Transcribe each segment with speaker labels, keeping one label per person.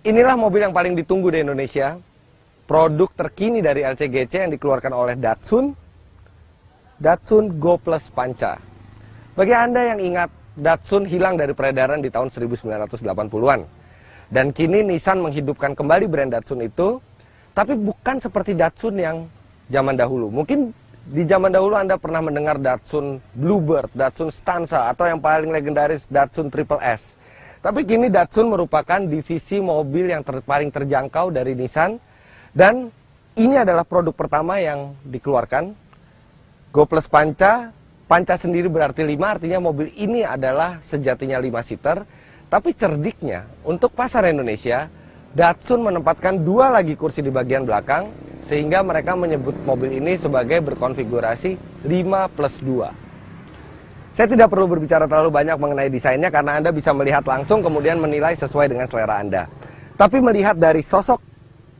Speaker 1: Inilah mobil yang paling ditunggu di Indonesia. Produk terkini dari LCGC yang dikeluarkan oleh Datsun. Datsun Go Plus Panca. Bagi Anda yang ingat, Datsun hilang dari peredaran di tahun 1980-an. Dan kini Nissan menghidupkan kembali brand Datsun itu, tapi bukan seperti Datsun yang zaman dahulu. Mungkin di zaman dahulu Anda pernah mendengar Datsun Bluebird, Datsun Stanza, atau yang paling legendaris Datsun Triple S. Tapi kini Datsun merupakan divisi mobil yang paling terjangkau dari Nissan. Dan ini adalah produk pertama yang dikeluarkan. Go Plus Panca. Panca sendiri berarti 5, artinya mobil ini adalah sejatinya 5-seater. Tapi cerdiknya, untuk pasar Indonesia, Datsun menempatkan 2 lagi kursi di bagian belakang, sehingga mereka menyebut mobil ini sebagai berkonfigurasi 5+2. Saya tidak perlu berbicara terlalu banyak mengenai desainnya karena Anda bisa melihat langsung kemudian menilai sesuai dengan selera Anda. Tapi melihat dari sosok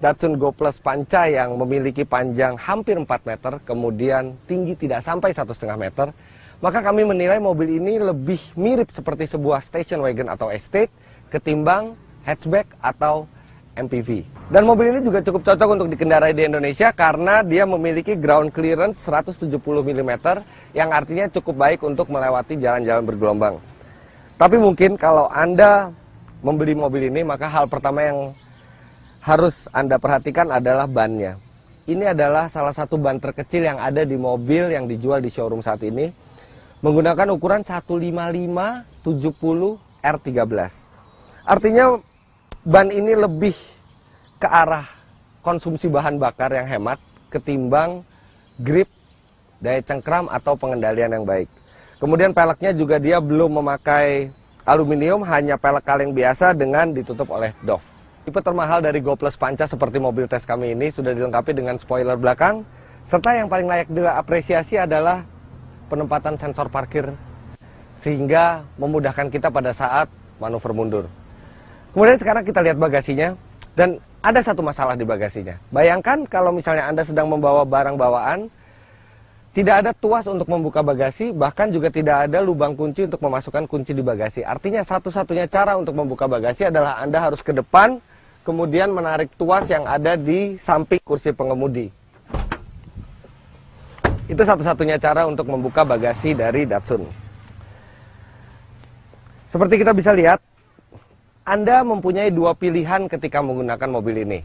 Speaker 1: Datsun Go Plus Panca yang memiliki panjang hampir 4 meter, kemudian tinggi tidak sampai 1,5 meter, maka kami menilai mobil ini lebih mirip seperti sebuah station wagon atau estate ketimbang hatchback atau MPV. Dan mobil ini juga cukup cocok untuk dikendarai di Indonesia karena dia memiliki ground clearance 170 mm yang artinya cukup baik untuk melewati jalan-jalan bergelombang. Tapi mungkin kalau Anda membeli mobil ini, maka hal pertama yang harus Anda perhatikan adalah bannya. Ini adalah salah satu ban terkecil yang ada di mobil yang dijual di showroom saat ini, menggunakan ukuran 155/70 R13. Artinya ban ini lebih ke arah konsumsi bahan bakar yang hemat ketimbang grip, daya cengkram atau pengendalian yang baik. Kemudian peleknya juga dia belum memakai aluminium, hanya pelek kaleng biasa dengan ditutup oleh doff. Tipe termahal dari Go Plus Panca seperti mobil tes kami ini sudah dilengkapi dengan spoiler belakang, serta yang paling layak diapresiasi adalah penempatan sensor parkir sehingga memudahkan kita pada saat manuver mundur. Kemudian sekarang kita lihat bagasinya, dan ada satu masalah di bagasinya. Bayangkan kalau misalnya Anda sedang membawa barang bawaan, tidak ada tuas untuk membuka bagasi, bahkan juga tidak ada lubang kunci untuk memasukkan kunci di bagasi. Artinya satu-satunya cara untuk membuka bagasi adalah Anda harus ke depan, kemudian menarik tuas yang ada di samping kursi pengemudi. Itu satu-satunya cara untuk membuka bagasi dari Datsun. Seperti kita bisa lihat, Anda mempunyai 2 pilihan ketika menggunakan mobil ini.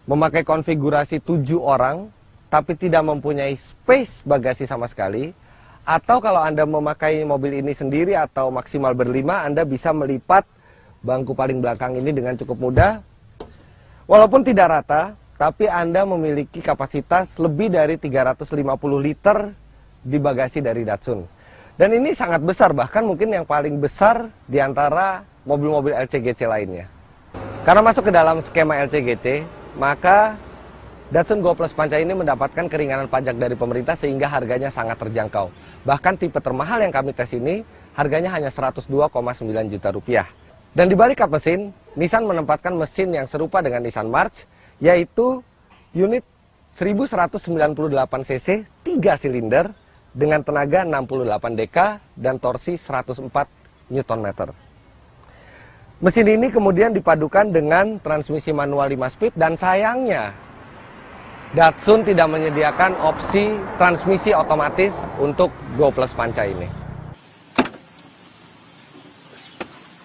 Speaker 1: Memakai konfigurasi 7 orang, tapi tidak mempunyai space bagasi sama sekali. Atau kalau Anda memakai mobil ini sendiri atau maksimal berlima, Anda bisa melipat bangku paling belakang ini dengan cukup mudah. Walaupun tidak rata, tapi Anda memiliki kapasitas lebih dari 350 liter di bagasi dari Datsun. Dan ini sangat besar, bahkan mungkin yang paling besar di antara mobil-mobil LCGC lainnya. Karena masuk ke dalam skema LCGC, maka Datsun Go Plus Panca ini mendapatkan keringanan pajak dari pemerintah sehingga harganya sangat terjangkau. Bahkan tipe termahal yang kami tes ini, harganya hanya 102,9 juta rupiah. Dan di balik kap mesin, Nissan menempatkan mesin yang serupa dengan Nissan March, yaitu unit 1198 cc 3 silinder dengan tenaga 68 dk dan torsi 104 Nm. Mesin ini kemudian dipadukan dengan transmisi manual 5 speed dan sayangnya Datsun tidak menyediakan opsi transmisi otomatis untuk Go Plus Panca ini.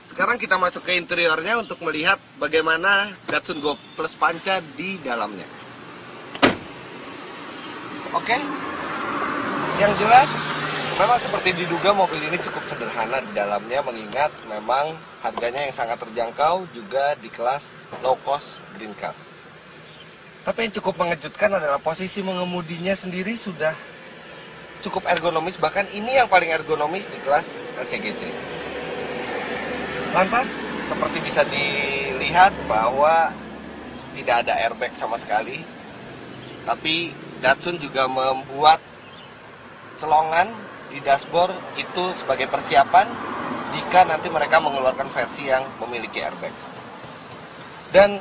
Speaker 1: Sekarang kita masuk ke interiornya untuk melihat bagaimana Datsun Go Plus Panca di dalamnya. Oke, yang jelas memang seperti diduga mobil ini cukup sederhana di dalamnya, mengingat memang harganya yang sangat terjangkau juga di kelas low cost green car. Tapi yang cukup mengejutkan adalah posisi mengemudinya sendiri sudah cukup ergonomis, bahkan ini yang paling ergonomis di kelas LCGC. Lantas, seperti bisa dilihat bahwa tidak ada airbag sama sekali, tapi Datsun juga membuat celongan di dashboard itu sebagai persiapan jika nanti mereka mengeluarkan versi yang memiliki airbag. Dan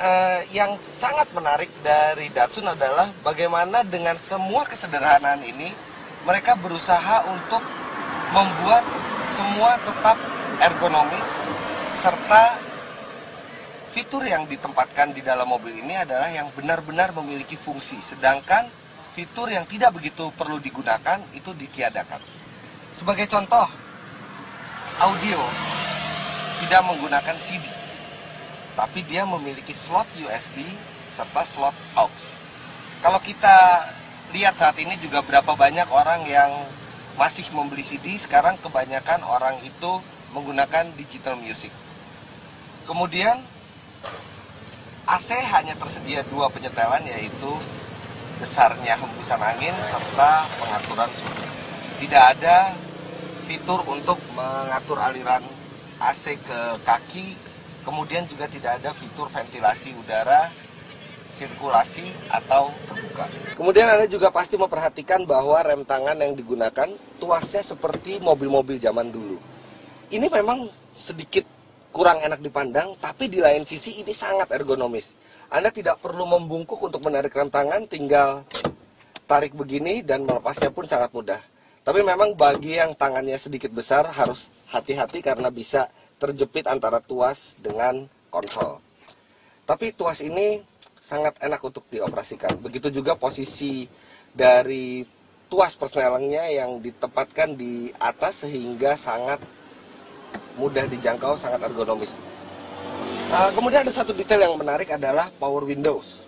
Speaker 1: yang sangat menarik dari Datsun adalah bagaimana dengan semua kesederhanaan ini mereka berusaha untuk membuat semua tetap ergonomis serta fitur yang ditempatkan di dalam mobil ini adalah yang benar-benar memiliki fungsi, sedangkan fitur yang tidak begitu perlu digunakan itu ditiadakan. Sebagai contoh, audio tidak menggunakan CD, tapi dia memiliki slot USB serta slot aux. Kalau kita lihat saat ini juga berapa banyak orang yang masih membeli CD, sekarang kebanyakan orang itu menggunakan digital music. Kemudian AC hanya tersedia dua penyetelan, yaitu besarnya hembusan angin serta pengaturan suhu. Tidak ada fitur untuk mengatur aliran AC ke kaki, kemudian juga tidak ada fitur ventilasi udara, sirkulasi atau terbuka. Kemudian Anda juga pasti memperhatikan bahwa rem tangan yang digunakan tuasnya seperti mobil-mobil zaman dulu. Ini memang sedikit kurang enak dipandang, tapi di lain sisi ini sangat ergonomis. Anda tidak perlu membungkuk untuk menarik rem tangan, tinggal tarik begini dan melepasnya pun sangat mudah. Tapi memang bagi yang tangannya sedikit besar harus hati-hati karena bisa terjepit antara tuas dengan konsol. Tapi tuas ini sangat enak untuk dioperasikan. Begitu juga posisi dari tuas persnelingnya yang ditempatkan di atas sehingga sangat mudah dijangkau, sangat ergonomis. Kemudian ada satu detail yang menarik adalah power windows.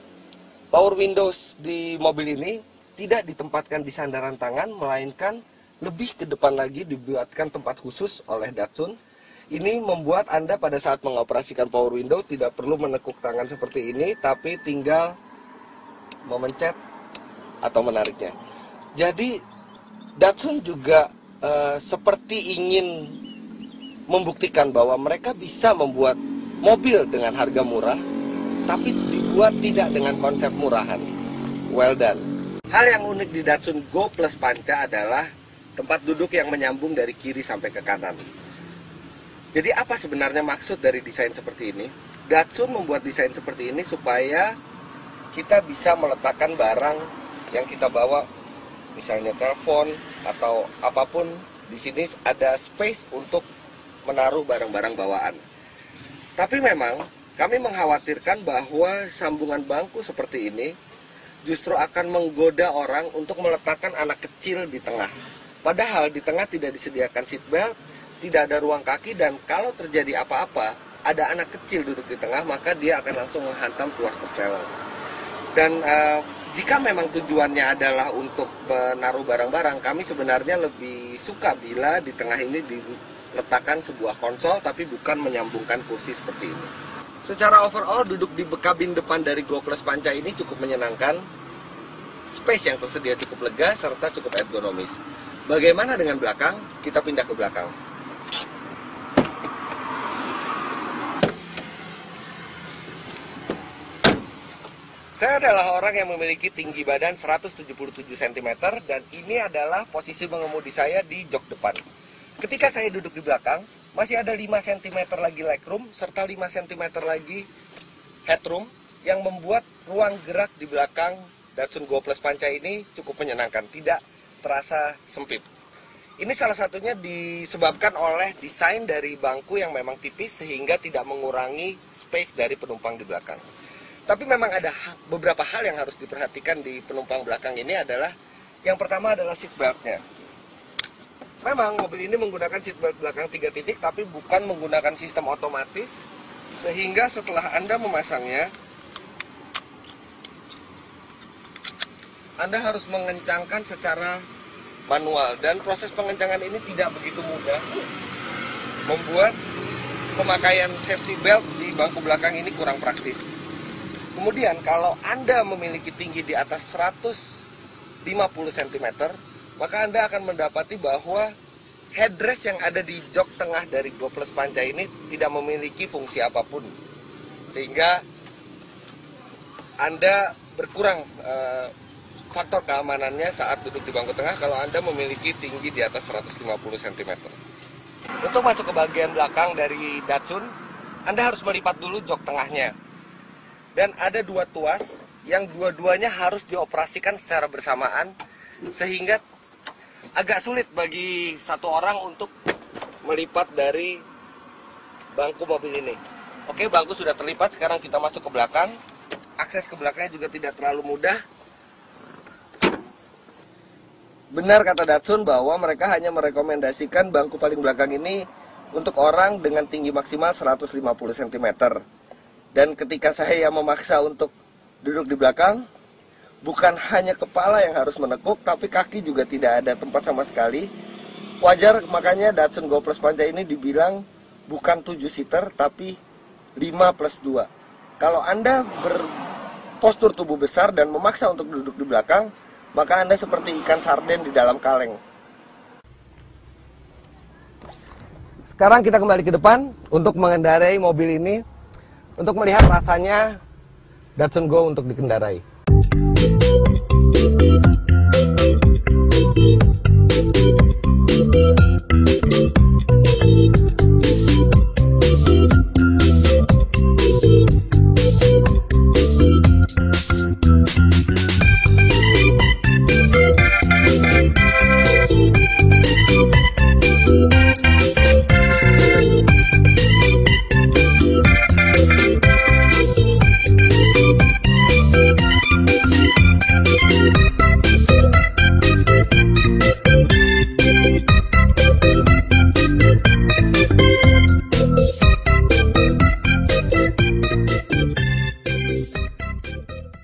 Speaker 1: Power windows di mobil ini tidak ditempatkan di sandaran tangan, melainkan lebih ke depan lagi dibuatkan tempat khusus oleh Datsun. Ini membuat Anda pada saat mengoperasikan power window tidak perlu menekuk tangan seperti ini, tapi tinggal memencet atau menariknya. Jadi Datsun juga seperti ingin membuktikan bahwa mereka bisa membuat mobil dengan harga murah, tapi dibuat tidak dengan konsep murahan. Well done. Hal yang unik di Datsun Go Plus Panca adalah tempat duduk yang menyambung dari kiri sampai ke kanan. Jadi apa sebenarnya maksud dari desain seperti ini? Datsun membuat desain seperti ini supaya kita bisa meletakkan barang yang kita bawa, misalnya telepon atau apapun, di sini ada space untuk menaruh barang-barang bawaan. Tapi memang kami mengkhawatirkan bahwa sambungan bangku seperti ini justru akan menggoda orang untuk meletakkan anak kecil di tengah. Padahal di tengah tidak disediakan seatbelt, tidak ada ruang kaki, dan kalau terjadi apa-apa, ada anak kecil duduk di tengah, maka dia akan langsung menghantam tuas persneling. Dan jika memang tujuannya adalah untuk menaruh barang-barang, kami sebenarnya lebih suka bila di tengah ini diletakkan sebuah konsol, tapi bukan menyambungkan kursi seperti ini. Secara overall, duduk di kabin depan dari Go Plus Panca ini cukup menyenangkan. Space yang tersedia cukup lega, serta cukup ergonomis. Bagaimana dengan belakang? Kita pindah ke belakang. Saya adalah orang yang memiliki tinggi badan 177 cm dan ini adalah posisi mengemudi saya di jok depan. Ketika saya duduk di belakang, masih ada 5 cm lagi legroom serta 5 cm lagi headroom yang membuat ruang gerak di belakang Datsun Go Plus Panca ini cukup menyenangkan, tidak terasa sempit. Ini salah satunya disebabkan oleh desain dari bangku yang memang tipis sehingga tidak mengurangi space dari penumpang di belakang. Tapi memang ada beberapa hal yang harus diperhatikan di penumpang belakang ini adalah, yang pertama adalah seat beltnya. Memang mobil ini menggunakan seat belt belakang 3 titik, tapi bukan menggunakan sistem otomatis, sehingga setelah Anda memasangnya, Anda harus mengencangkan secara manual, dan proses pengencangan ini tidak begitu mudah, membuat pemakaian safety belt di bangku belakang ini kurang praktis. Kemudian kalau Anda memiliki tinggi di atas 150 cm, maka Anda akan mendapati bahwa headrest yang ada di jok tengah dari Go Plus Panca ini tidak memiliki fungsi apapun, sehingga Anda berkurang faktor keamanannya saat duduk di bangku tengah kalau Anda memiliki tinggi di atas 150 cm. Untuk masuk ke bagian belakang dari Datsun, Anda harus melipat dulu jok tengahnya. Dan ada 2 tuas yang dua-duanya harus dioperasikan secara bersamaan, sehingga agak sulit bagi satu orang untuk melipat dari bangku mobil ini. Oke, bangku sudah terlipat, sekarang kita masuk ke belakang. Akses ke belakangnya juga tidak terlalu mudah. Benar kata Datsun bahwa mereka hanya merekomendasikan bangku paling belakang ini untuk orang dengan tinggi maksimal 150 cm. Dan ketika saya memaksa untuk duduk di belakang, bukan hanya kepala yang harus menekuk, tapi kaki juga tidak ada tempat sama sekali. Wajar, makanya Datsun Go Plus Panca ini dibilang bukan 7-seater, tapi 5+2. Kalau Anda berpostur tubuh besar dan memaksa untuk duduk di belakang, maka Anda seperti ikan sarden di dalam kaleng. Sekarang kita kembali ke depan untuk mengendarai mobil ini, untuk melihat rasanya Datsun Go untuk dikendarai.